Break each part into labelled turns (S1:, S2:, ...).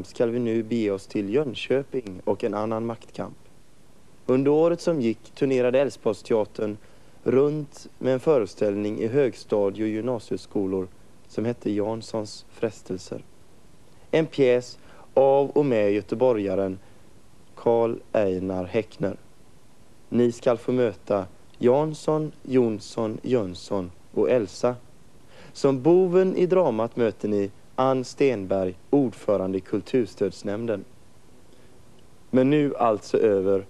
S1: ska vi nu bege oss till Jönköping och en annan maktkamp. Under året som gick turnerade Älvsborgsteatern runt med en föreställning i högstadie- och gymnasieskolor som hette Janssons frestelser. En pjäs av och med göteborgaren Karl Einar Häckner. Ni ska få möta Jansson, Jonsson, Jönsson och Elsa. Som boven i dramat möter ni Ann Stenberg, ordförande i Kulturstödsnämnden. Men nu alltså över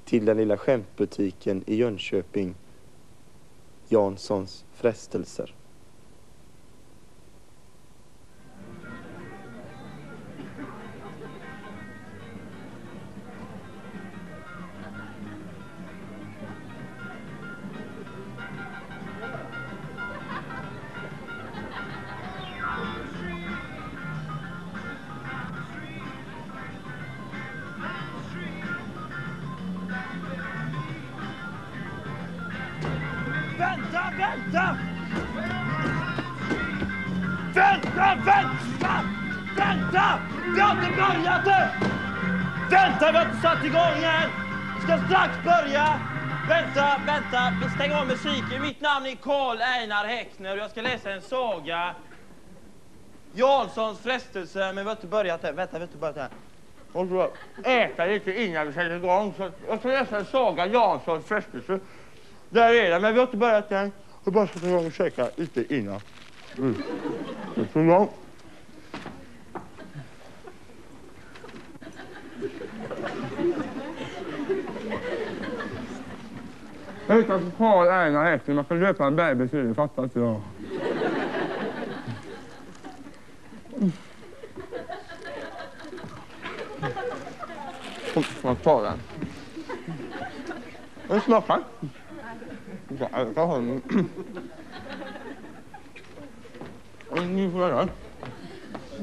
S1: till den lilla skämtbutiken i Jönköping. Janssons frestelser.
S2: Vänta! Vänta! Vi har inte börjat än! Vänta, vi har inte satt igång än! Vi ska strax börja! Vänta! Vi stänger av musiken. Mitt namn är Karl Einar Häckner och jag ska läsa en saga. Janssons frestelse, men vi har inte börjat än. Vänta, vi har inte börjat än. Och så äta lite innan vi sätter igång. Så jag ska läsa en saga, Janssons frestelse. Där är det, men vi har inte börjat än. Vi bara sätta igång och käka lite innan. Så igång. Jag vet att Karl Einar Häckner, man kan löpa en baby till det, fattar inte jag. Man tar den. Den smakar. Jag har en.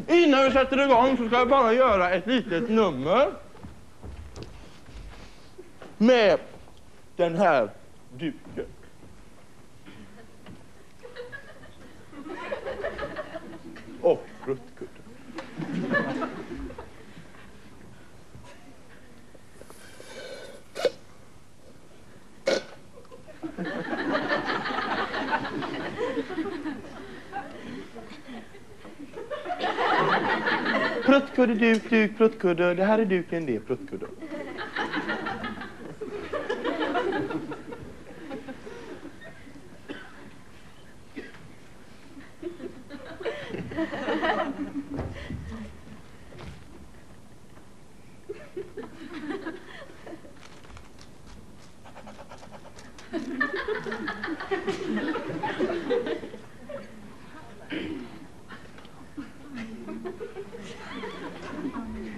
S2: Innan vi sätter igång så ska jag bara göra ett litet nummer. Med den här duken. Och fruktkudden. Pruttkudde, duk, pruttkudde. Det här är duken, det är pruttkudde.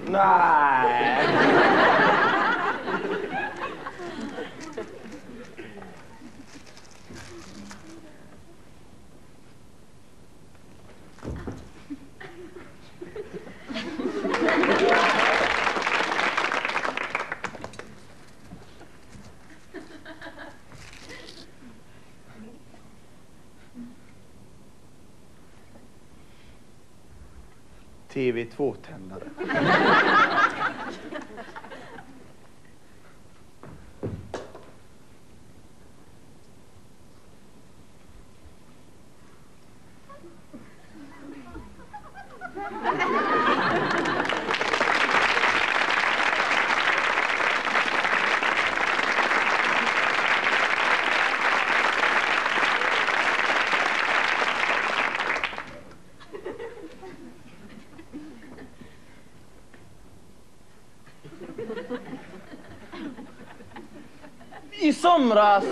S2: Nej. TV2-tändare. I somras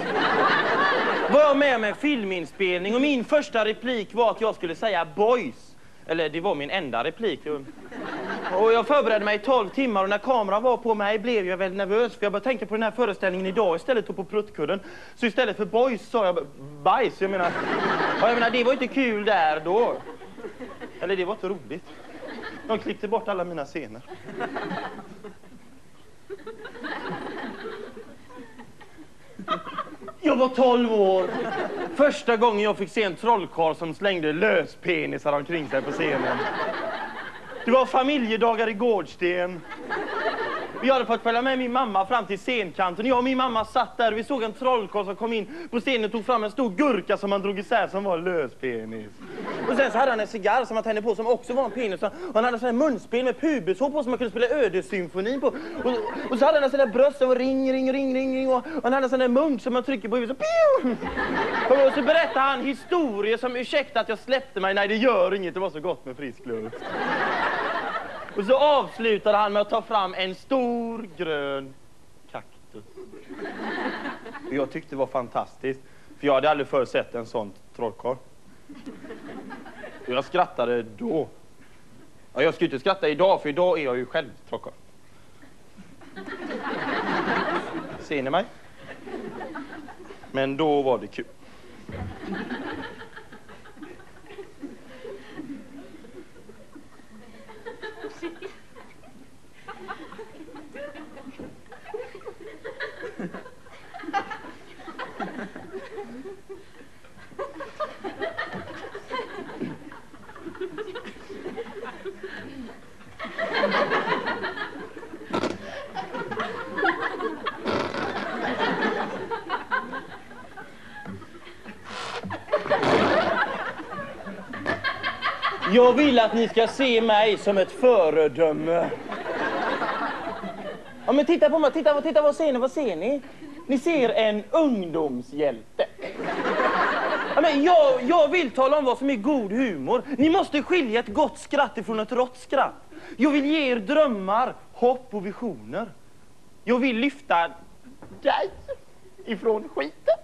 S2: var jag med om en filminspelning och min första replik var att jag skulle säga boys. Eller det var min enda replik. Och jag förberedde mig i 12 timmar och när kameran var på mig blev jag väldigt nervös. För jag började tänka på den här föreställningen idag istället för på pruttkudden. Så istället för boys sa jag bajs. Jag menar, det var inte kul där då. Eller det var inte roligt. De klippte bort alla mina scener. Jag var 12 år. Första gången jag fick se en trollkarl som slängde löspenisar omkring sig på scenen. Det var familjedagar i Gårdsten. Jag hade fått följa med min mamma fram till scenkanten. Jag och min mamma satt där och vi såg en trollkarl som kom in på scenen och tog fram en stor gurka som han drog isär som var löspenis. Och sen så hade han en cigarr som han tände på som också var en penis. Och han hade en sån här munspel med pubishår på som man kunde spela ödesymfonin på. Och så hade han en sån där bröst som var ring. Och han hade en sån där munk som man trycker på huvudet så piu! Och så berättade han historier som ursäkta att jag släppte mig. Nej, det gör inget, det var så gott med frisk luft. Och så avslutade han med att ta fram en stor grön kaktus. Och jag tyckte det var fantastiskt. För jag hade aldrig förr sett en sån trollkarl. Och jag skrattade då. Ja, jag ska inte skratta idag, för idag är jag ju själv trollkarl. Ser ni mig? Men då var det kul. Jag vill att ni ska se mig som ett föredöme. Ja, men titta på mig, titta vad ser ni, vad ser ni? Ni ser en ungdomshjälte. Ja, men jag vill tala om vad som är god humor. Ni måste skilja ett gott skratt ifrån ett rått skratt. Jag vill ge er drömmar, hopp och visioner. Jag vill lyfta dig ifrån skiten.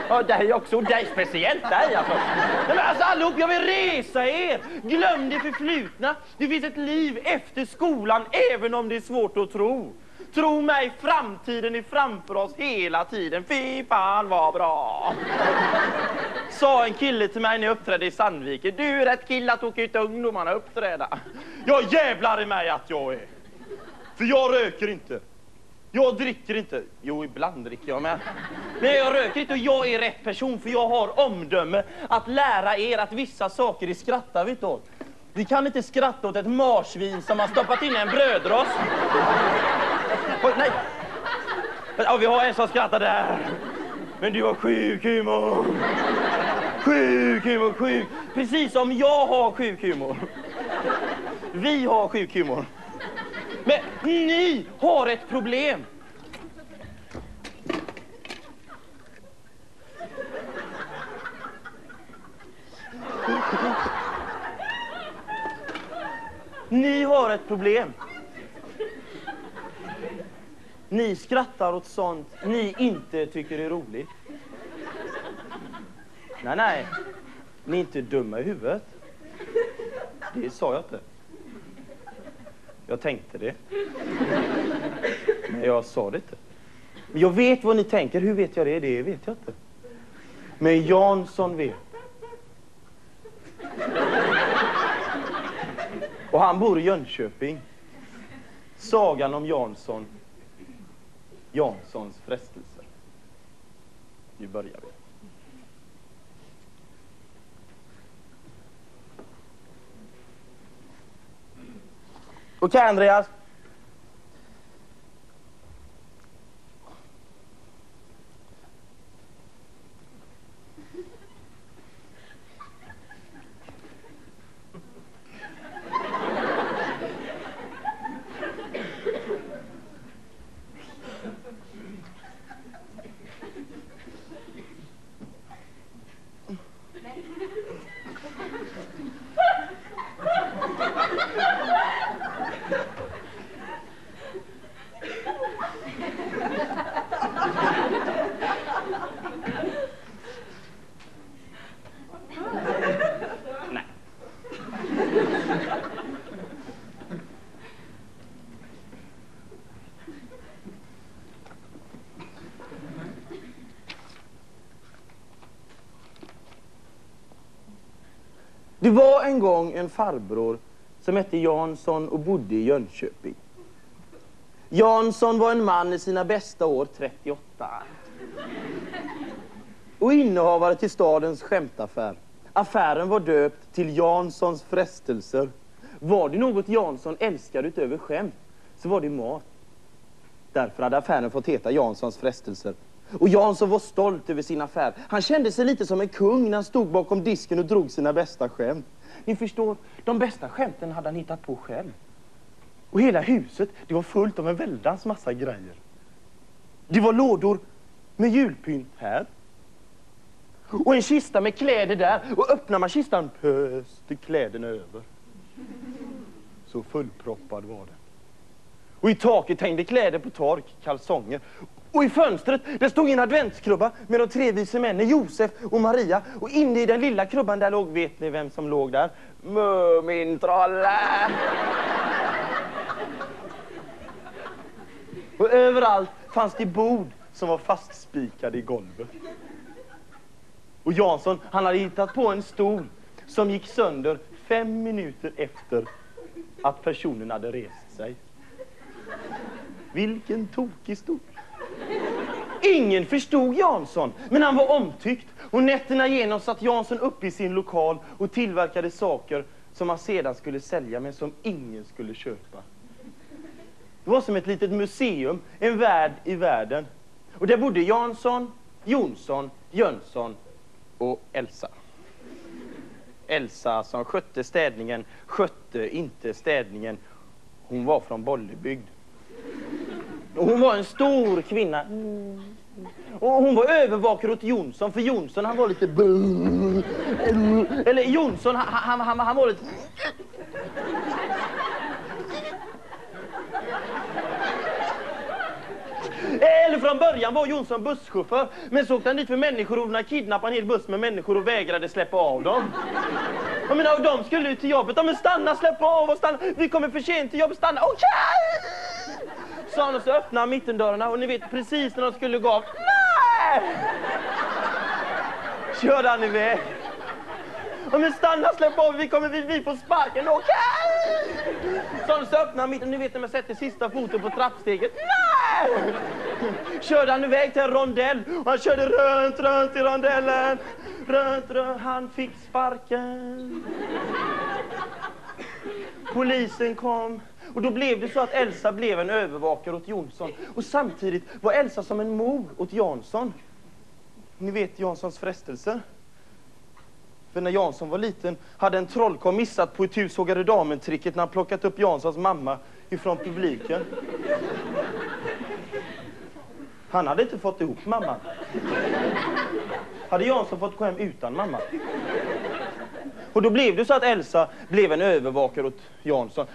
S2: Ja, dig också, dig speciellt dig alltså. Nej, men alltså allihop, jag vill resa er. Glöm det förflutna. Det finns ett liv efter skolan, även om det är svårt att tro. Tro mig, framtiden är framför oss hela tiden. Fy fan vad bra. Sa en kille till mig när jag uppträdde i Sandvike. Du är rätt kille att åka ut ungdomarna uppträda. Jag jävlar i mig att jag är. För jag röker inte. Jag dricker inte. Jo, ibland dricker jag med. Men jag röker inte och jag är rätt person. För jag har omdöme att lära er att vissa saker är skrattar vi åt. Vi kan inte skratta åt ett marsvin som har stoppat in en brödrost. Oj, nej. Ja, vi har en som skrattar där. Men du har sjuk humor. Sjuk humor, sjuk. Precis som jag har sjuk humor. Vi har sjuk humor. Men ni har ett problem. Ni har ett problem. Ni skrattar åt sånt ni inte tycker är roligt. Nej. Ni är inte dumma i huvudet. Det sa jag inte. Jag tänkte det. Men jag sa det inte. Men jag vet vad ni tänker. Hur vet jag det? Det vet jag inte. Men Jansson vet. Och han bor i Jönköping. Sagan om Jansson. Janssons frestelser. Nu börjar vi. Okej, Andreas. Det var en gång en farbror som hette Jansson och bodde i Jönköping. Jansson var en man i sina bästa år, 38. Och innehavare till stadens skämtaffär. Affären var döpt till Janssons frestelser.
S1: Var det något Jansson älskade utöver skämt, så var det mat. Därför hade affären fått heta Janssons frestelser. Och Jansson var stolt över sin affär. Han kände sig lite som en kung när han stod bakom disken och drog sina bästa skämt. Ni förstår, de bästa skämten hade han hittat på själv. Och hela huset, det var fullt av en väldans massa grejer. Det var lådor med julpynt här. Och en kista med kläder där. Och öppnar man kistan, pöste kläderna över. Så fullproppad var den. Och i taket hängde kläder på tork, kalsonger. Och i fönstret, där stod en adventskrubba med de 3 vise männen, Josef och Maria. Och inne i den lilla krubban där låg, vet ni vem som låg där? Mumintrolle! Och överallt fanns det bord som var fastspikade i golvet. Och Jansson, han hade hittat på en stol som gick sönder 5 minuter efter att personen hade rest sig. Vilken tokig stol. Ingen förstod Jansson, men han var omtyckt. Och nätterna igenom satt Jansson upp i sin lokal och tillverkade saker som han sedan skulle sälja, men som ingen skulle köpa. Det var som ett litet museum, en värld i världen. Och där bodde Jansson, Jonsson, Jönsson och Elsa. Elsa som skötte städningen, skötte inte städningen. Hon var från Bollebygd. Och hon var en stor kvinna. Och hon var övervakare åt Jonsson, för Jonsson han var lite... Eller Jonsson han var lite... Eller från början var Jonsson busschaufför, men så åkte han dit för människor kidnappade en hel buss med människor och vägrade släppa av dem. Jag menar, och de skulle ut till jobbet. Men stanna, släpp av och stanna. Vi kommer för sent till jobbet, stanna. Okej! Sa han, och så öppnade han mittendörrarna och ni vet precis när de skulle gå av. Nej! Körde han iväg. Ja, men stanna, släpp av, vi får sparken. Okej! Så han, så öppnade han mitten, ni vet när man sätter sista foten på trappsteget. Nej! Körde han iväg till en rondell och han körde runt i rondellen. Runt, han fick sparken. Polisen kom. Och då blev det så att Elsa blev en övervakare åt Jonsson. Och samtidigt var Elsa som en mor åt Jansson. Ni vet Janssons frestelser. För när Jansson var liten hade en trollkarl missat på ett hushågade damen-tricket när han plockat upp Janssons mamma ifrån publiken. Han hade inte fått ihop mamma. Hade Jansson fått gå hem utan mamma. Och då blev det så att Elsa blev en övervakare åt Jansson.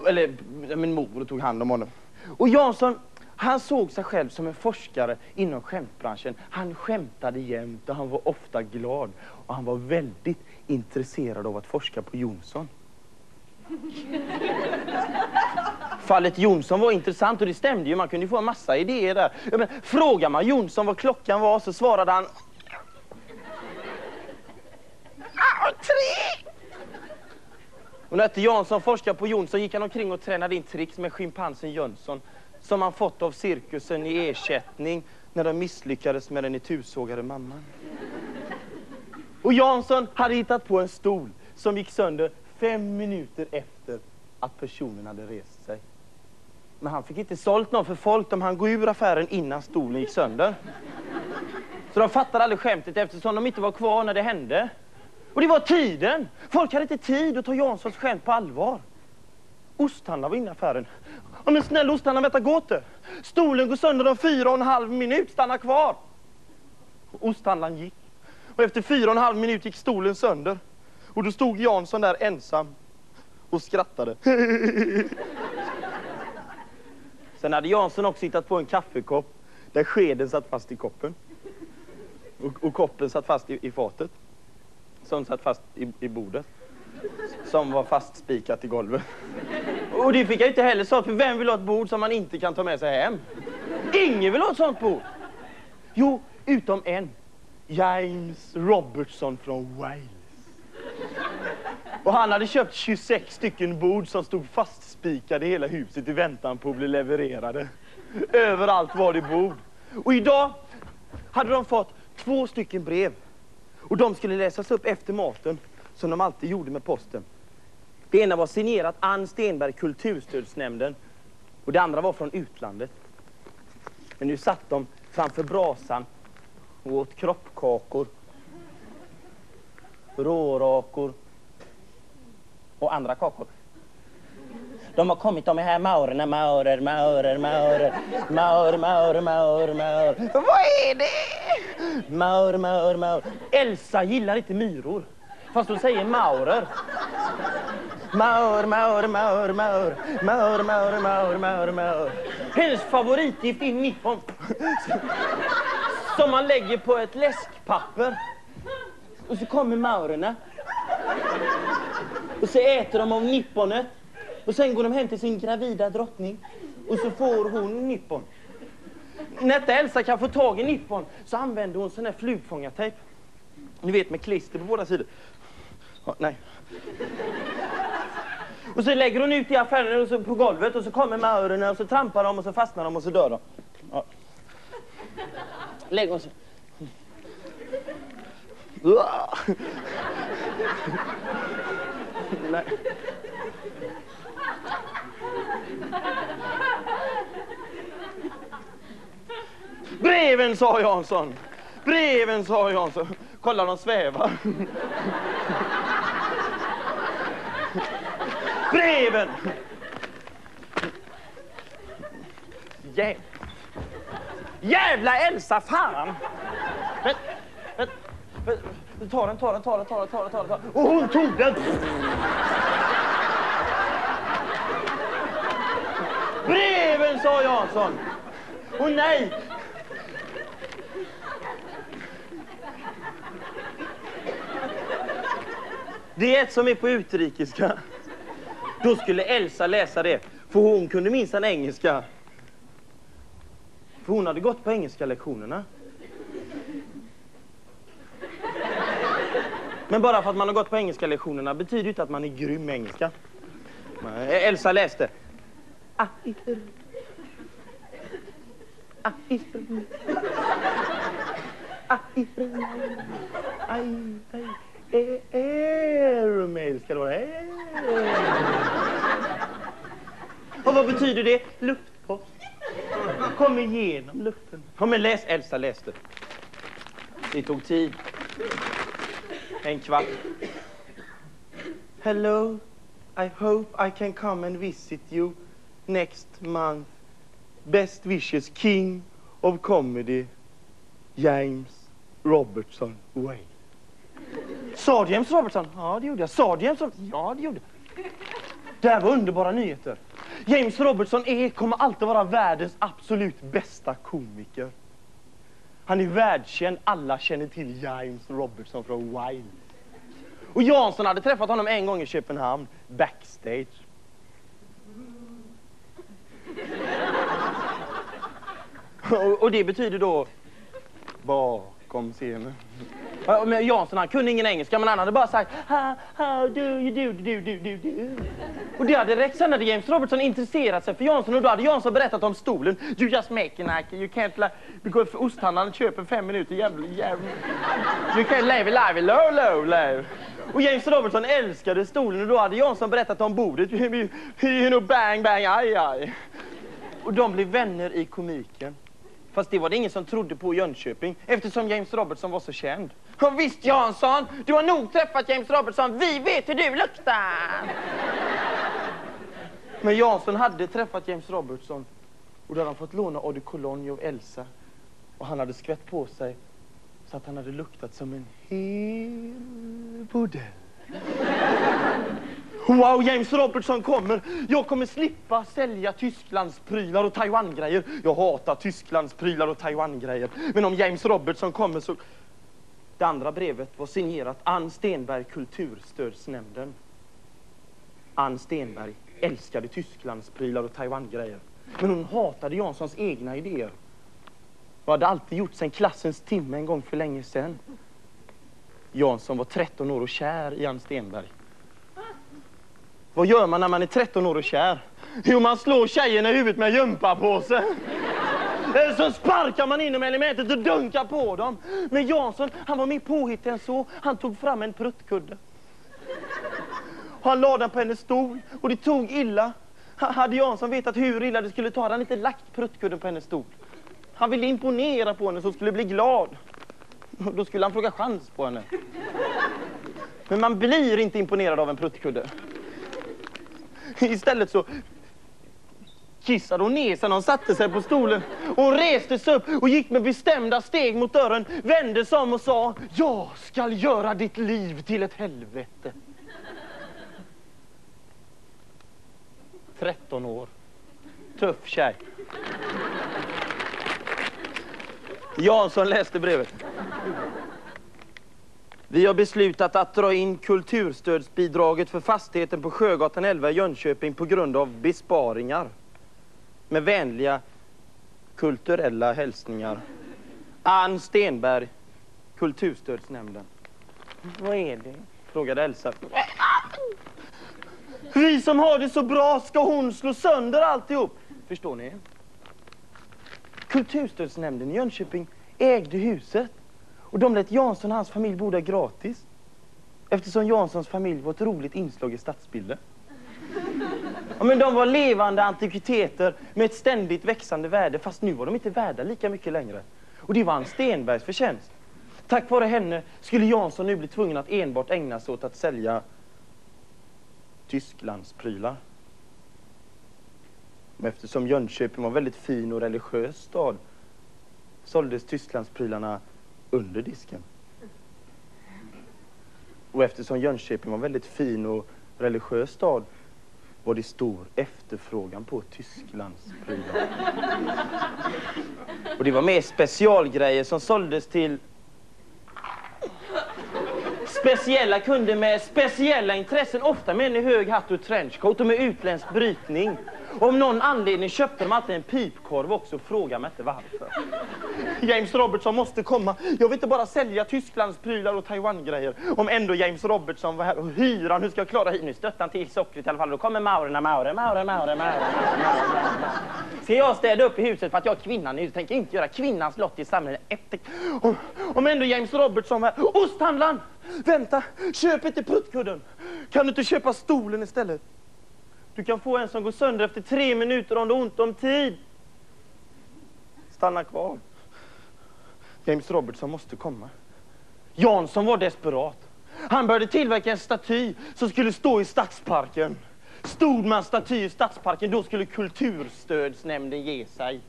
S1: Eller min mor tog hand om honom. Och Jansson, han såg sig själv som en forskare inom skämtbranschen. Han skämtade jämt och han var ofta glad. Och han var väldigt intresserad av att forska på Jonsson. Fallet Jonsson var intressant och det stämde ju. Man kunde ju få en massa idéer där. Men, frågar man Jonsson vad klockan var så svarade han... 3! Och när Jansson forskade på Jonsson gick han omkring och tränade in tricks med schimpansen Jönsson som han fått av cirkusen i ersättning när de misslyckades med den itusågade mamman. Och Jansson hade hittat på en stol som gick sönder 5 minuter efter att personen hade rest sig. Men han fick inte sålt någon för folk om han gå ur affären innan stolen gick sönder. Så de fattade aldrig skämtet eftersom de inte var kvar när det hände. Och det var tiden. Folk hade inte tid att ta Janssons skämt på allvar. Osthandlaren var inne i affären. Ja, men snälla osthandlaren, vänta, gå inte. Stolen går sönder om 4,5 minut, stanna kvar. Och osthandlaren gick. Och efter 4,5 minut gick stolen sönder. Och då stod Jansson där ensam och skrattade. Sen hade Jansson också hittat på en kaffekopp där skeden satt fast i koppen. Och koppen satt fast i fatet. Som satt fast i bordet. Som var fastspikat i golvet. Och det fick jag inte heller sagt, för vem vill ha ett bord som man inte kan ta med sig hem? Ingen vill ha ett sånt bord. Jo, utom en. James Robertson från Wales. Och han hade köpt 26 stycken bord som stod fastspikade i hela huset i väntan på att bli levererade. Överallt var det bord. Och idag hade de fått 2 stycken brev. Och de skulle läsas upp efter maten, som de alltid gjorde med posten.
S2: Det ena var signerat Ann Stenberg, Kulturstödsnämnden. Och det andra var från utlandet. Men nu satt de framför brasan och åt kroppkakor, rårakor och andra kakor. De har kommit, de här maurer. Vad är det? Maur. Elsa gillar inte myror, fast hon säger maurer. Maur. Hennes favoritgift är nippon. Som man lägger på ett läskpapper. Och så kommer maurerna. Och så äter de av nipponet. Och sen går de hem till sin gravida drottning. Och så får hon nippon. När inte Elsa kan få tag i nippon så använder hon sån här flugfångartejp. Ni vet, med klister på båda sidor. Ja, nej. Och så lägger hon ut i affären och så på golvet. Och så kommer maurerna och så trampar de och så fastnar de och så dör de. Ja. Lägger hon så. Nej. Breven, sa Jansson. Breven, sa Jansson. Kolla, de svävar. Breven. Jävla Elsa, fan. Ta den. Och hon tog den. Breven, sa Jansson. Och nej. Det är ett som är på utrikiska. Då skulle Elsa läsa det. För hon kunde minsann engelska. För hon hade gått på engelska lektionerna. Men bara för att man har gått på engelska lektionerna betyder inte att man är grym med engelska. Elsa läste. Airmail ska det vara. Och vad betyder det? Luftpost. Kom igenom luften. Ja, men läs, Elsa läste. Det tog tid. En kvart. Hello, I hope I can come and visit you next month. Best wishes, King of Comedy, James Robertson Whale. Sa James Robertson? Ja, det gjorde jag. Sa James Robertson? Ja, det gjorde jag. Det här var underbara nyheter. James Robertson kommer alltid vara världens absolut bästa komiker. Han är världskänd. Alla känner till James Robertson från Wild. Och Jansson hade träffat honom en gång i Köpenhamn. Backstage. Och det betyder då bakom scenen. Men Jansson, han kunde ingen engelska, men han hade bara sagt how do you do. Och det hade räckt. Sen hade James Robertson intresserat sig för Jansson, och då hade Jansson berättat om stolen. You just make an you can't like, because osthandlaren köper 5 minuter jävla. You can't live low. Och James Robertson älskade stolen, och då hade Jansson berättat om bordet. You know, bang, aj. Och de blev vänner i komiken. Fast det var det ingen som trodde på i Jönköping, eftersom James Robertson var så känd. Och visst, Jansson, du har nog träffat James Robertson. Vi vet hur du luktar. Men Jansson hade träffat James Robertson, och då hade han fått låna eau de cologne av Elsa. Och han hade skvätt på sig så att han hade luktat som en hel bordell. Wow, James Robertson kommer. Jag kommer slippa sälja Tysklands prylar och Taiwan-grejer. Jag hatar Tysklands prylar och Taiwan-grejer. Men om James Robertson kommer så... Det andra brevet var signerat Ann Stenberg, Kulturstödsnämnden. Ann Stenberg älskade Tysklands prylar och Taiwan-grejer. Men hon hatade Janssons egna idéer. Och hade alltid gjort sen klassens timme en gång för länge sedan. Jansson var 13 år och kär i Ann Stenberg. Vad gör man när man är 13 år och kär? Jo, man slår tjejerna i huvudet med gympapåse. Eller så sparkar man in dem i elementet och dunkar på dem. Men Jansson, han var mer påhittig än så. Han tog fram en pruttkudde. Han la den på hennes stol och det tog illa. Hade Jansson vetat hur illa det skulle ta hade han inte lagt pruttkudden på hennes stol. Han ville imponera på henne så skulle bli glad. Då skulle han fråga chans på henne. Men man blir inte imponerad av en pruttkudde. Istället så kissade hon ner sig när hon satte sig på stolen. Hon reste sig upp och gick med bestämda steg mot dörren. Vände sig om och sa: jag ska göra ditt liv till ett helvete. 13 år. Tuff tjej. Jansson läste brevet. Vi har beslutat att dra in kulturstödsbidraget för fastigheten på Sjögatan 11 i Jönköping på grund av besparingar. Med vänliga kulturella hälsningar. Ann Stenberg, Kulturstödsnämnden. Vad är det? Frågade Elsa. Vi som har det så bra, ska hon slå sönder alltihop? Förstår ni? Kulturstödsnämnden i Jönköping ägde huset. Och de lät Jansson och hans familj bo där gratis. Eftersom Janssons familj var ett roligt inslag i stadsbilden. Ja, men de var levande antikviteter med ett ständigt växande värde. Fast nu var de inte värda lika mycket längre. Och det var Ann Stenbergs förtjänst. Tack vare henne skulle Jansson nu bli tvungen att enbart ägna sig åt att sälja Tysklandsprylar. Men eftersom Jönköping var en väldigt fin och religiös stad såldes Tysklandsprylarna under disken. Och eftersom Jönköping var en väldigt fin och religiös stad var det stor efterfrågan på Tysklandsprylar. Och det var mer specialgrejer som såldes till speciella kunder med speciella intressen, ofta med en hög hatt och trenchcoat och med utländsk brytning. Och om någon anledning köpte de alltid en pipkorv också, fråga mig inte varför. James Robertson måste komma. Jag vill inte bara sälja Tysklandsprylar och Taiwan-grejer. Om ändå James Robertson var här och hyran, hur ska jag klara hyran? Nu stöttar han till sockret i alla fall. Då kommer Maure. Ska jag städa upp i huset för att jag är kvinnan nu? Tänker inte göra kvinnans lott i samhället. Om ändå James Robertson var här. Osthandlaren! Vänta, köp inte pruttkudden. Kan du inte köpa stolen istället? Du kan få en som går sönder efter 3 minuter om du har ont om tid. Stanna kvar. James Robertson måste komma. Jansson var desperat. Han började tillverka en staty som skulle stå i Stadsparken. Stod man staty i Stadsparken, då skulle Kulturstödsnämnden ge sig.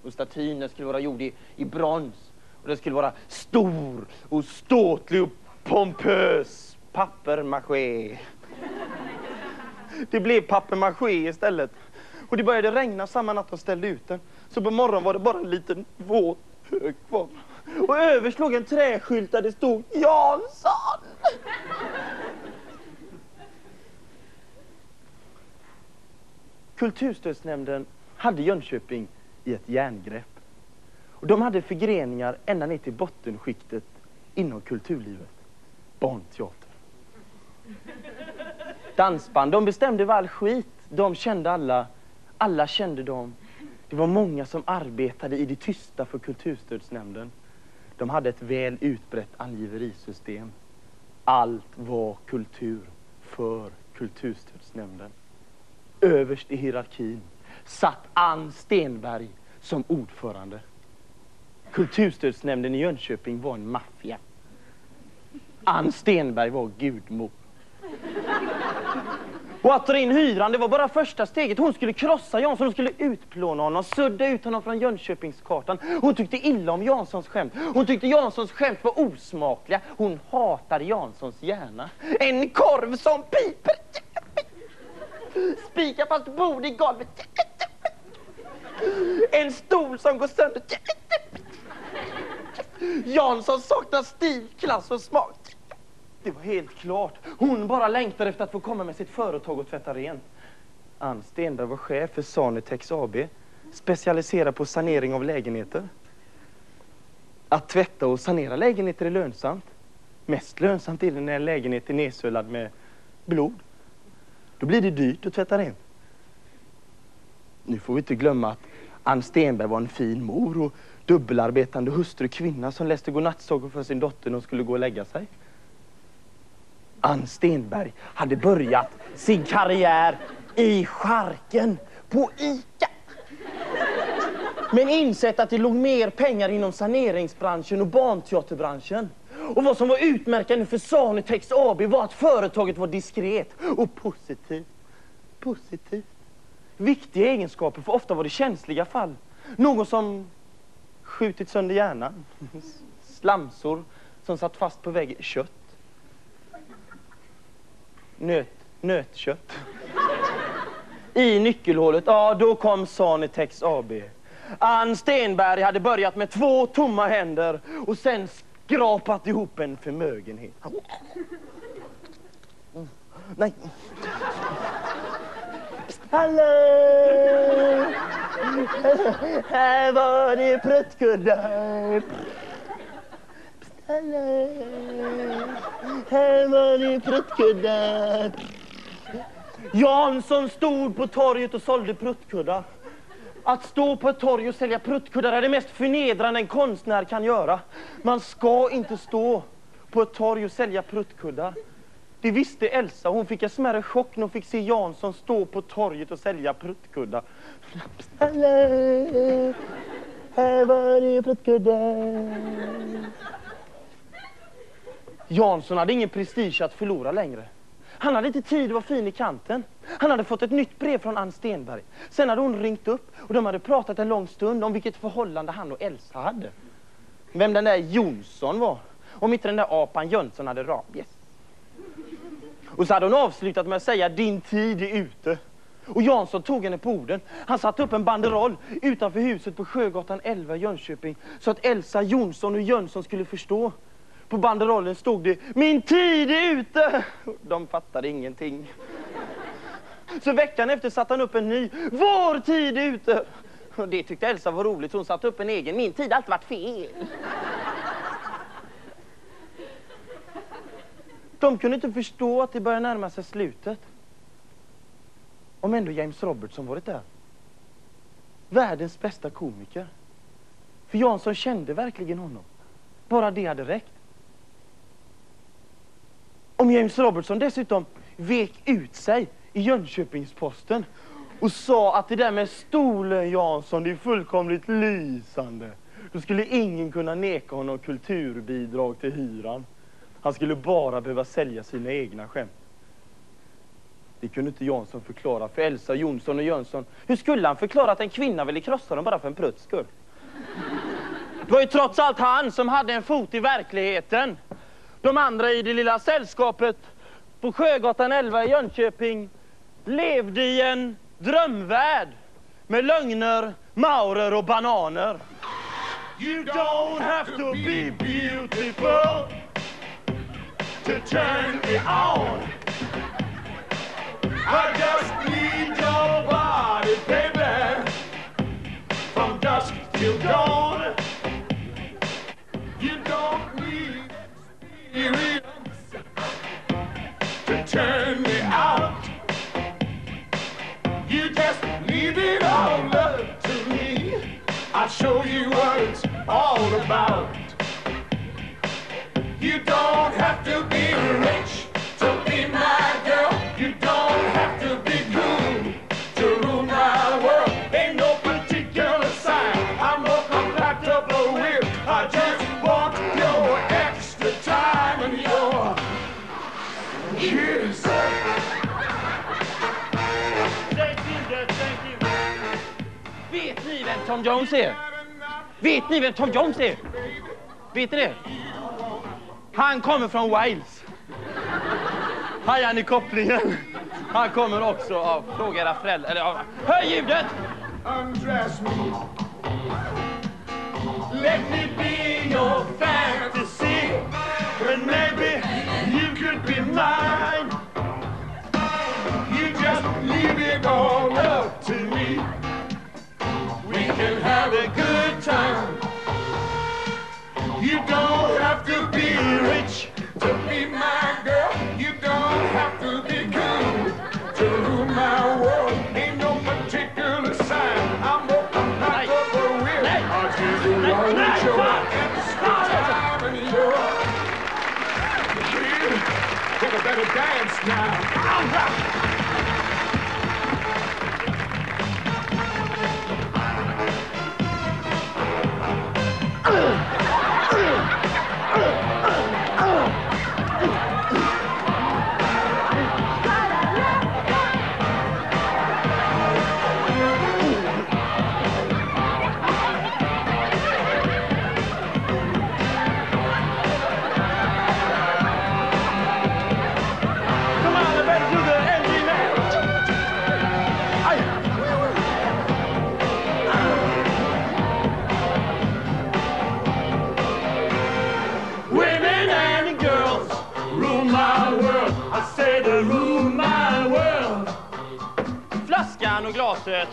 S2: Och statyn skulle vara gjord i brons. Och det skulle vara stor och ståtlig och pompös. Papier-maché. Det blev papier-maché istället. Och det började regna samma natt och ställde ut den. Så på morgonen var det bara en liten våt hög kvar. Och överst låg en träskylt där det stod Jansson. Kulturstödsnämnden hade Jönköping i ett järngrepp. Och de hade förgreningar ända ner till bottenskiktet inom kulturlivet. Barnteater. Dansband, de bestämde väl all skit. De kände alla kände dem. Det var många som arbetade i det tysta för Kulturstödsnämnden. De hade ett väl utbrett angiverisystem. Allt var kultur för Kulturstödsnämnden. Överst i hierarkin satt Ann Stenberg som ordförande. Kulturstödsnämnden i Jönköping var en maffia. Ann Stenberg var gudmor. Och att dra in hyran, det var bara första steget. Hon skulle krossa Jansson, hon skulle utplåna honom, sudda ut honom från Jönköpingskartan. Hon tyckte illa om Janssons skämt. Hon tyckte Janssons skämt var osmakliga. Hon hatade Janssons hjärna. En korv som piper. Spika fast bord i golvet. En stol som går sönder. Jansson saknar stil, klass och smak. Det var helt klart. Hon bara längtade efter att få komma med sitt företag och tvätta rent. Ann Stenberg var chef för Sanutex AB. Specialiserad på sanering av lägenheter. Att tvätta och sanera lägenheter är lönsamt. Mest lönsamt är det när en lägenhet är nedsölad med blod. Då blir det dyrt att tvätta rent. Nu får vi inte glömma att Ann Stenberg var en fin mor och dubbelarbetande hustru kvinna som läste godnattsagor för sin dotter när hon skulle gå och lägga sig. Ann Stenberg hade börjat sin karriär i Charken på ICA. Men insett att det låg mer pengar inom saneringsbranschen och barnteaterbranschen. Och vad som var utmärkande för Sanitex AB var att företaget var diskret och positivt. Positivt. Viktiga egenskaper, för ofta var det känsliga fall. Någon som skjutit sönder hjärnan. Slamsor som satt fast på väggen. Kött. Nötkött. I nyckelhålet, ja då kom Sanitex AB. Ann Stenberg hade börjat med 2 tomma händer och sen skrapat ihop en förmögenhet. Nej. Hallå! Här var det pruttkuddar. Hallå! Här var det pruttkuddar. Jansson stod på torget och sålde pruttkuddar. Att stå på ett torg och sälja pruttkuddar är det mest förnedrande en konstnär kan göra. Man ska inte stå på ett torg och sälja pruttkuddar. Det visste Elsa. Hon fick en smärre chock när hon fick se Jansson stå på torget och sälja pruttkuddar. Hallå, här var det pruttkuddar. Jansson hade ingen prestige att förlora längre. Han hade inte tid att vara fin i kanten. Han hade fått ett nytt brev från Ann Stenberg. Sen hade hon ringt upp och de hade pratat en lång stund om vilket förhållande han och Elsa hade. Vem den där Jonsson var. Om inte den där apan Jönsson hade rabies. Och så hade hon avslutat med att säga din tid är ute. Och Jansson tog henne på orden. Han satte upp en banderoll utanför huset på Sjögatan 11 i Jönköping. Så att Elsa, Jonsson och Jönsson skulle förstå. På banderollen stod det, min tid är ute! De fattade ingenting. Så veckan efter satte han upp en ny, vår tid är ute! Och det tyckte Elsa var roligt, så hon satte upp en egen, min tid har alltid varit fel. De kunde inte förstå att det började närma sig slutet. Om ändå James Robertson varit där. Världens bästa komiker. För Jansson kände verkligen honom. Bara det hade räckt. Om James Robertson dessutom vek ut sig i Jönköpingsposten och sa att det där med stolen Jansson, det är fullkomligt lysande. Då skulle ingen kunna neka honom kulturbidrag till hyran. Han skulle bara behöva sälja sina egna skämt. Det kunde inte Jansson förklara för Elsa, Jonsson och Jönsson. Hur skulle han förklara att en kvinna ville krossa dem bara för en prutts skull? Det var ju trots allt han som hade en fot i verkligheten. De andra i det lilla sällskapet på Sjögatan 11 i Jönköping levde i en drömvärld med lögner, maurer och bananer. You don't have to be beautiful to turn me on. I just need your body, baby, from dusk till dawn. You don't need experience to turn me out. You just leave it all up to me. I'll show you what it's all about. You don't have to be rich to be my girl. You don't have to be cool to rule my world. Ain't no particular sign I'm more compatible with. I just want your extra time and your kiss. Vet ni vem Tom Jones är? Vet ni vem Tom Jones är? Vet ni det? Han kommer från Wales. Hajar ni kopplingen? Han kommer också av fråga era föräldrar. Eller av... Höj ljudet! Undress me. Let me be your fantasy. And maybe you could be mine. You just leave it all up to me. We can have a good time. You don't have to be rich to be my girl. You don't have to be cool to rule my world. Ain't no particular sign I'm more compatible with. I'll give you one with your extra time and your... Take a better
S3: dance now.
S2: Flaskan och glaset.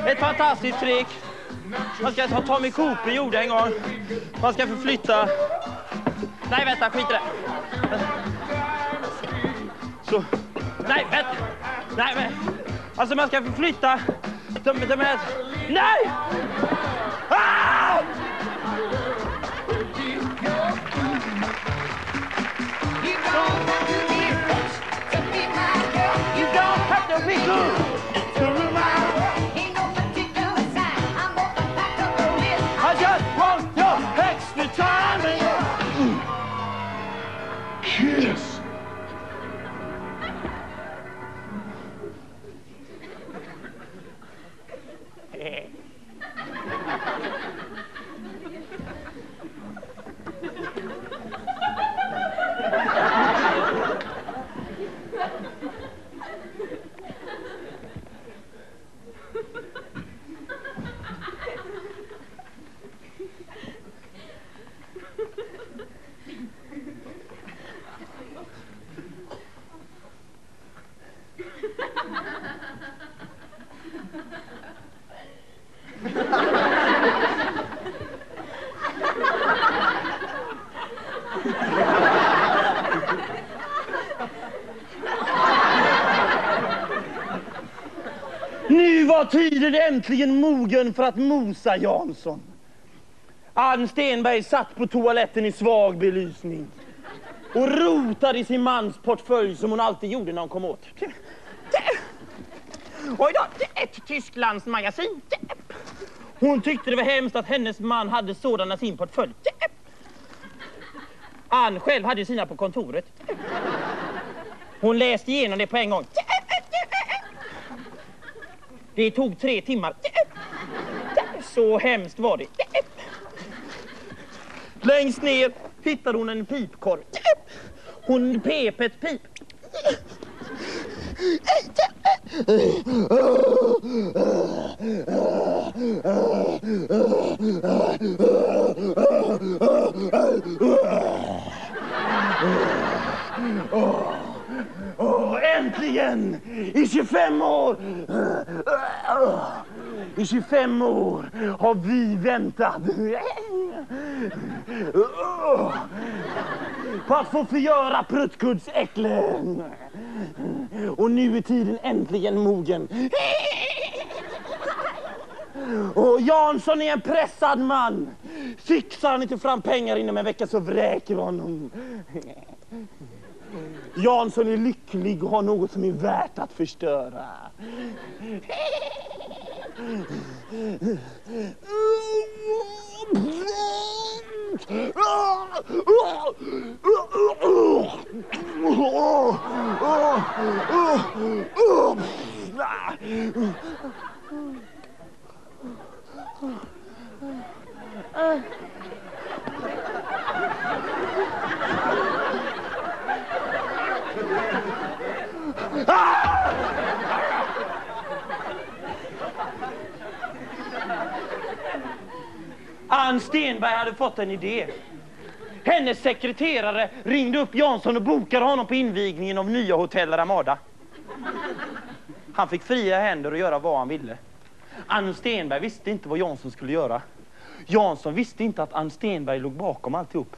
S2: Ett fantastiskt trick. Man ska ta Tommy Cooper gjorde en gång. Man ska förflytta. Nej, vänta, skit i det. Så. Nej, vänta. Nej, men. Alltså man ska förflytta. De här. Nej! Ah! Be good. I just want your extra time.
S3: Kiss.
S2: Nu var tiden äntligen mogen för att mosa Jansson. Ann Stenberg satt på toaletten i svag belysning och rotade i sin mans portfölj som hon alltid gjorde när hon kom åt. Oj då, det är ett Tysklands magasin. Hon tyckte det var hemskt att hennes man hade sådana sin portfölj. Ann själv hade sina på kontoret. Hon läste igenom det på en gång. Det tog 3 timmar. Så hemskt var det. Längst ner hittade hon en pipkorv. Hon pep ett pip. Äntligen! I 25 år! I 25 år har vi väntat på att få förgöra pruttkuddsäcklen. Och nu är tiden äntligen mogen. Och Jansson är en pressad man. Fixar han inte fram pengar inom en vecka så vräker honom. Jansson är lycklig och har något som är värt att förstöra. Ann Stenberg hade fått en idé. Hennes sekreterare ringde upp Jansson och bokade honom på invigningen av nya hotell Ramada. Han fick fria händer att göra vad han ville. Ann Stenberg visste inte vad Jansson skulle göra. Jansson visste inte att Ann Stenberg låg bakom alltihop.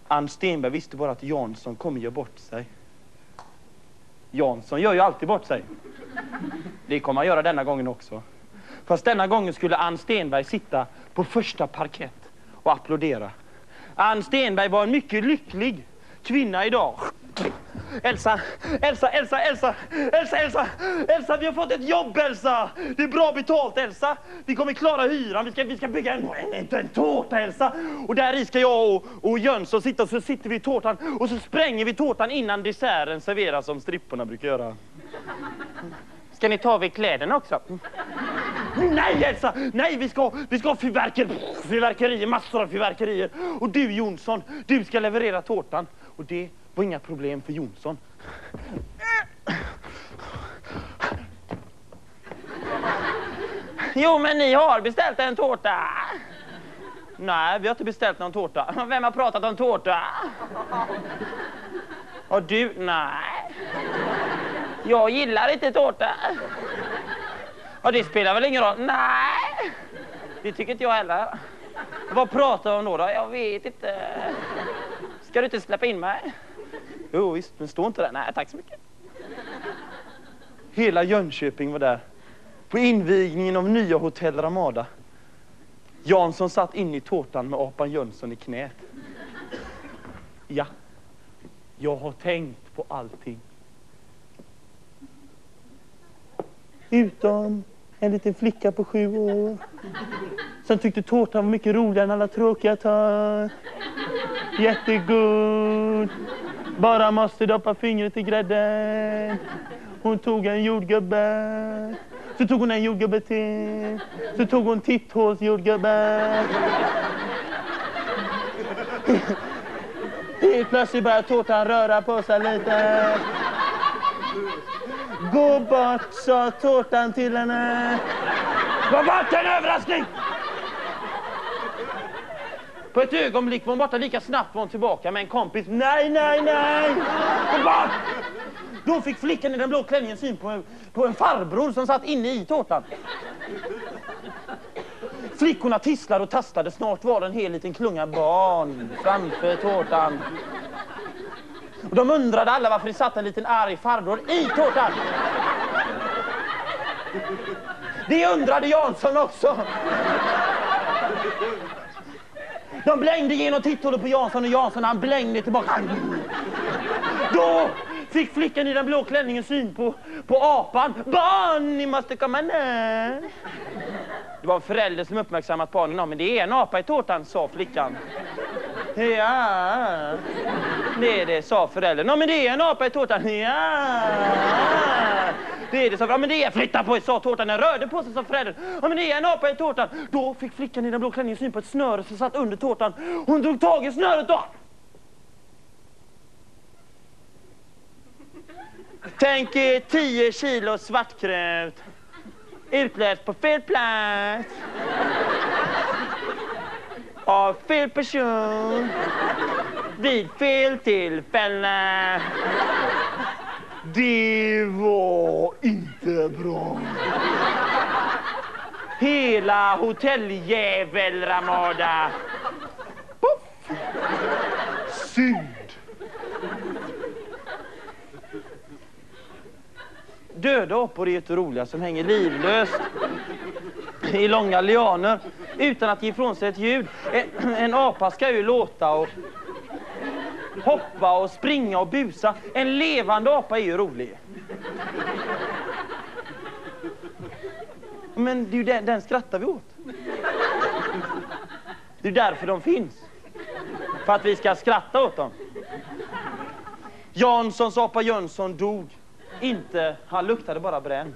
S2: Ann Stenberg visste bara att Jansson kommer göra bort sig. Jansson gör ju alltid bort sig. Det kommer han göra denna gången också. Fast denna gången skulle Ann Stenberg sitta på första parkett och applådera. Ann Stenberg var en mycket lycklig kvinna idag. Elsa, vi har fått ett jobb, Elsa. Det är bra betalt, Elsa. Vi kommer klara hyran. Vi ska bygga en tårta, Elsa. Och där i ska jag och Jönsson sitta, och så sitter vi i tårtan och så spränger vi tårtan innan desserten serveras som stripporna brukar göra. Ska ni ta vid kläderna också? Nej, Elsa! Nej, vi ska ha fyrverkerier, massor av fyrverkerier. Och du, Jonsson, du ska leverera tårtan. Och det var inga problem för Jonsson. Jo, men ni har beställt en tårta. Nej, vi har inte beställt någon tårta. Vem har pratat om tårta? Och du? Nej. Jag gillar inte tårta. Och det spelar väl ingen roll? Nej. Det tycker inte jag heller. Vad pratar vi om då? Jag vet inte. Ska du inte släppa in mig? Jo visst, men stå inte där. Nej, tack så mycket. Hela Jönköping var där. På invigningen av nya Hotell Ramada. Jansson satt inne i tårtan med apan Jönsson i knät. Ja, jag har tänkt på allting. Utom en liten flicka på 7 år. Som tyckte tårtan var mycket roligare än alla tråkiga tår. Jättegod. Bara måste doppa fingret i grädden. Hon tog en jordgubbe. Så tog hon en jordgubbe till. Så tog hon titthålsjordgubbe. Helt plötsligt började tårtan röra på sig lite. Gå bort, sa tårtan till henne. Gå bort, en överraskning! På ett ögonblick var hon borta, lika snabbt var hon tillbaka med en kompis. Nej! Gå bort! Då fick flickan i den blå klänningen syn på en farbror som satt inne i tårtan. Flickorna tisslade och tastade. Snart var det en hel liten klunga barn framför tårtan. Och de undrade alla varför det satt en liten arg farbror i tårtan. Det undrade Jansson också. De blängde genom titthålet på Jansson och Jansson han blängde tillbaka. Då fick flickan i den blå klänningen syn på apan. Barn, ni måste komma ner. Det var en förälder som uppmärksammat barnen. Men det är en apa i tårtan, sa flickan. Ja, det är det, sa föräldern. Men det är en apa i tårtan. Ja, det är det, sa. Men det är, flytta på, sa tårtan. Den rörde på sig, sa föräldern. Men det är en apa i tårtan. Då fick flickan i den blå klänningen syn på ett snöre som satt under tårtan. Hon drog tag i snöret då. Tänk 10 kilo svartkrävt. Utläst på fel plats. Av fel person. Vid fel tillfälle. Det var inte bra. Hela hotelljävel Ramada. Puff. Synd. Döda apor är jätteroliga som hänger livlöst i långa lianer utan att ge ifrån sig ett ljud. En apa ska ju låta och hoppa och springa och busa. En levande apa är ju rolig. Men det är ju den skrattar vi åt. Det är därför de finns. För att vi ska skratta åt dem. Janssons apa Jönsson dog. Inte, han luktade bara bränn.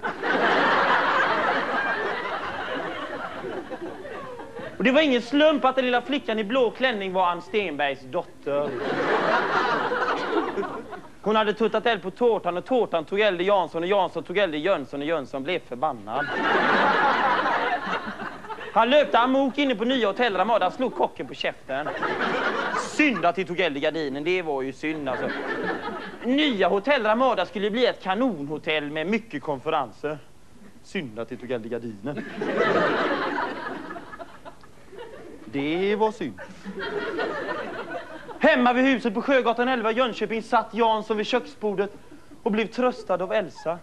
S2: Och det var ingen slump att den lilla flickan i blå klänning var Ann Stenbergs dotter. Hon hade tuttat eld på tårtan och tårtan tog eld i Jansson och Jansson tog eld i Jönsson och Jönsson blev förbannad. Han löpte amok inne på nya Hotell Ramada och slog kocken på käften. Synd att det tog eld i gardinen, det var ju synd alltså. Nya Hotell Ramada skulle bli ett kanonhotell med mycket konferenser. Synd att det tog eld i gardinen. Det var synd. Hemma vid huset på Sjögatan 11 i Jönköping satt Jansson vid köksbordet och blev tröstad av Elsa.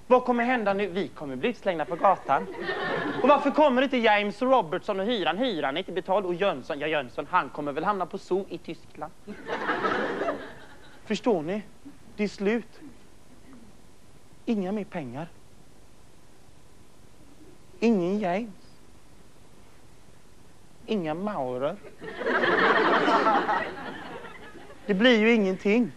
S2: Vad kommer hända nu? Vi kommer bli utslängda på gatan. Och varför kommer inte James Robertson och hyran? Hyran är inte betald. Och Jönsson, han kommer väl hamna på zoo i Tyskland. Förstår ni? Det är slut. Inga mer pengar. Ingen James. Inga Maurer. Det blir ju ingenting.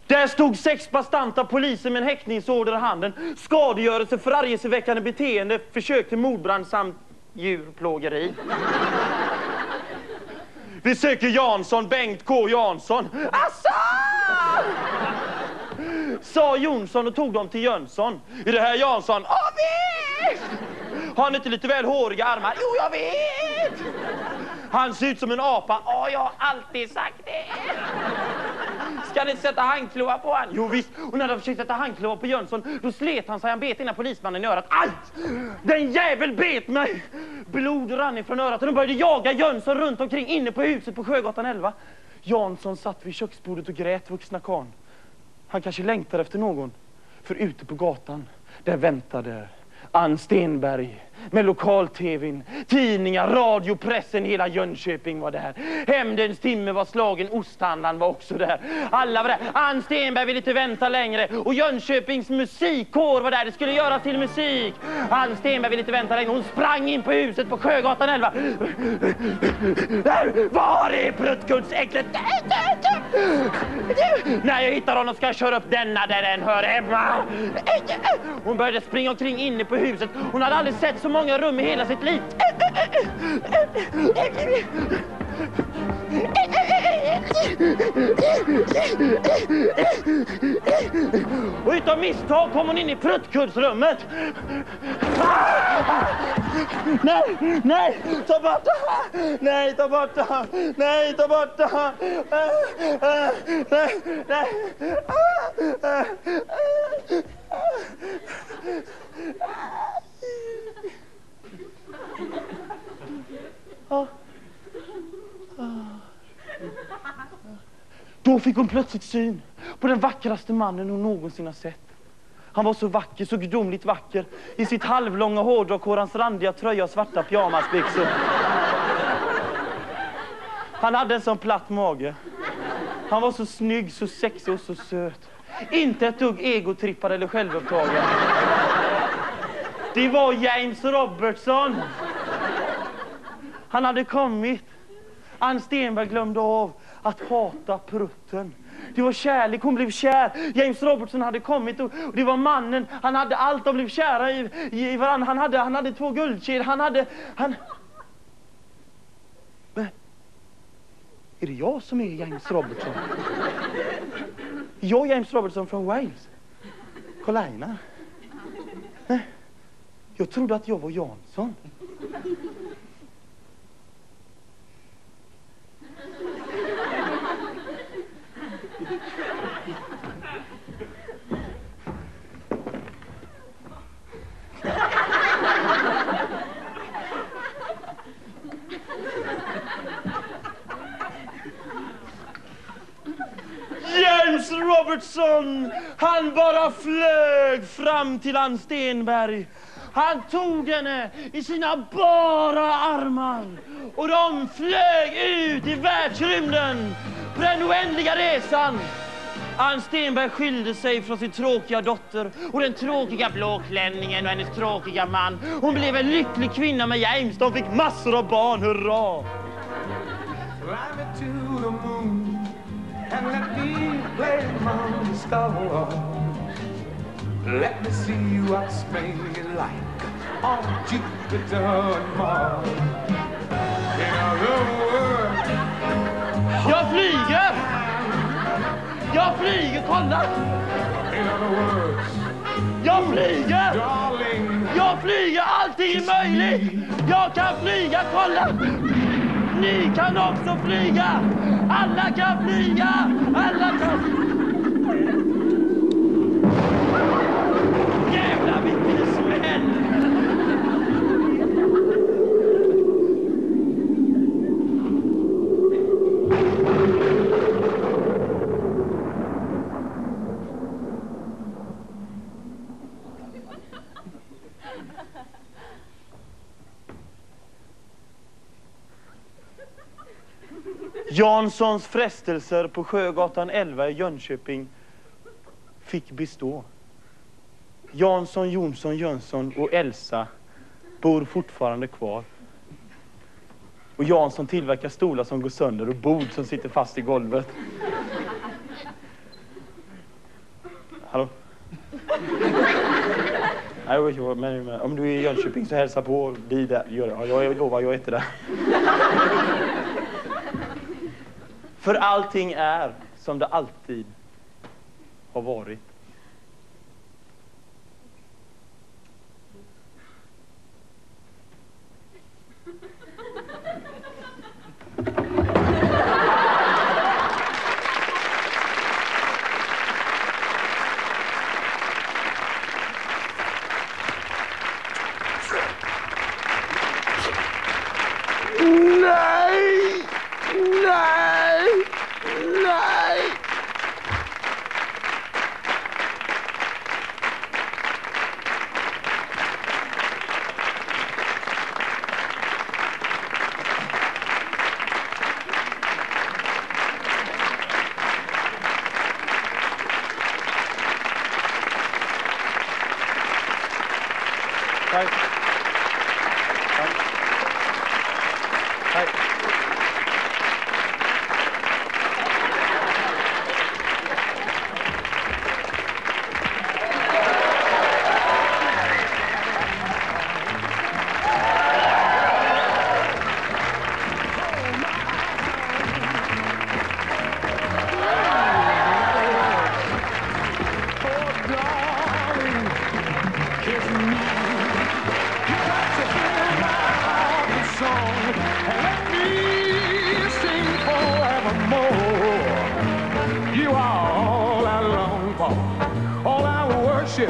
S2: Där stod 6 bastanta poliser med en häktningsorder i handen. Skadegörelse, förargelseväckande beteende, försök till mordbrand samt djurplågeri. Vi söker Jansson, Bengt K. Jansson. Asså! Sa Jonsson och tog dem till Jönsson. Är det här Jansson? Ja, visst! Har han inte lite väl håriga armar? Jo, jag vet! Han ser ut som en apa. Ja, jag har alltid sagt det. Ska ni sätta handklovar på han? Jo visst. Och när de försökte sätta handklovar på Jönsson, då slet han sig. Han bet innan polismannen i örat. Aj! Den jävel bet mig! Blod rann ifrån örat och de började jaga Jönsson runt omkring inne på huset på Sjögatan 11. Jansson satt vid köksbordet och grät vuxna karn. Han kanske längtar efter någon. För ute på gatan, där väntade Ann Stenberg med lokal-tvn, tidningar, radio, pressen, hela Jönköping var där. Hämndens timme var slagen, osthandlaren var också där. Alla var där. Ann Stenberg ville inte vänta längre. Och Jönköpings musikkår var där. Det skulle göras till musik. Ann Stenberg ville inte vänta längre. Hon sprang in på huset på Sjögatan 11. Var är pruttkuddsäcklet? När jag hittar honom ska jag köra upp denna där den hör hemma. Hon började springa omkring inne på huset. Hon hade aldrig sett så många rum i hela sitt liv. Och utan misstag kom hon in i pruttkuddsrummet. Nej, ta bort det. Nej, ta bort det. Nej, ta bort det. Nej. Då fick hon plötsligt syn på den vackraste mannen hon någonsin har sett. Han var så vacker, så gudomligt vacker. I sitt halvlånga hårdrockhår, hans randiga tröja och svarta pyjamasbyxor. Han hade en sån platt mage. Han var så snygg, så sexig och så söt. Inte ett dugg egotrippad eller självupptagen. Det var James Robertson. Han hade kommit. Ann Stenberg glömde av att hata prutten. Det var kärlek, hon blev kär. James Robertson hade kommit och det var mannen. Han hade allt, de blev kära i varandra. Han hade 2 guldkedjor. Men är det jag som är James Robertson? Jag är James Robertson från Wales. Carolina. Nej, jag trodde att jag var Jansson. James Robertson, han bara flög fram till Ann Stenberg. Han tog henne i sina bara armar och de flög ut i världsrymden på den oändliga resan. Ann Stenberg skilde sig från sin tråkiga dotter och den tråkiga blåklänningen och hennes tråkiga man. Hon blev en lycklig kvinna med James. De fick massor av barn, hurra! And let me play among the stars. Let me see what spring is like on Jupiter and Mars. In other words, jag flyger! Jag flyger, kolla! In other words, jag flyger! Darling, jag flyger, allting är möjligt! Jag kan flyga, kolla! Ni kan också flyga! Alla kan flyga! Alla kan... Jävlar vilken smäll! Janssons frestelser på Sjögatan 11 i Jönköping fick bestå. Jansson, Jonsson, Jönsson och Elsa bor fortfarande kvar. Och Jansson tillverkar stolar som går sönder och bord som sitter fast i golvet. Hallå? Nej, men om du är i Jönköping så hälsa på dig där. Jag lovar, jag är inte där. För allting är som det alltid har varit.
S3: Nej! Nej! Nej!
S2: Tack. Tack. Tack.
S3: You are all I long for, all I worship.